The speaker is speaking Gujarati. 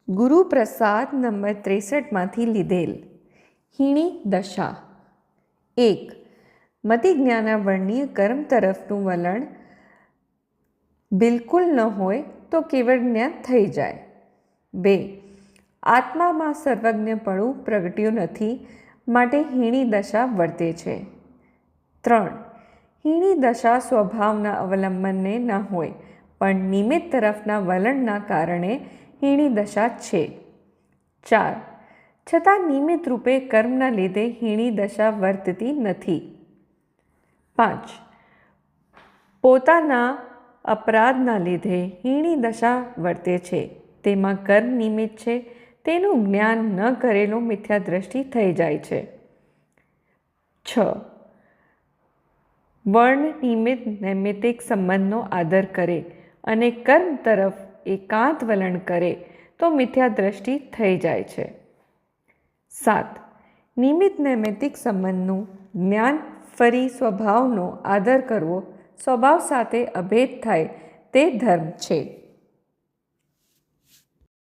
ગુરુપ્રસાદ નંબર 63માંથી લીધેલ. હીણી દશા. 1. મતિજ્ઞાનાવર્ણીય કર્મ તરફનું વલણ બિલકુલ ન હોય તો કેવળ જ્ઞાન થઈ જાય. 2. આત્મામાં સર્વજ્ઞપણું પ્રગટ્યું નથી, માટે હીણી દશા વર્તે છે. 3. હીણી દશા સ્વભાવના અવલંબનને ન હોય, પણ નિમિત્ત તરફના વલણના કારણે હીણી દશા છે. 4. છતાં નિમિત્ત રૂપે કર્મના લીધે હીણી દશા વર્તતી નથી. 5. પોતાના અપરાધના લીધે હીણી દશા વર્તે છે. તેમાં કર્મ નિમિત્ત છે, તેનું જ્ઞાન ન કરેલો મિથ્યા દ્રષ્ટિ થઈ જાય છે. 6. વર્ણ નિમિત્ત નૈમિત્તિક સંબંધનો આદર કરે અને કર્મ તરફ એકાંત વલણ કરે તો મિથ્યા દ્રષ્ટિ થઈ જાય છે. 7. નિમિત્ત નૈમિત્તિક સંબંધનું જ્ઞાન ફરી સ્વભાવનો આદર કરવો, સ્વભાવ સાથે અભેદ થાય તે ધર્મ છે.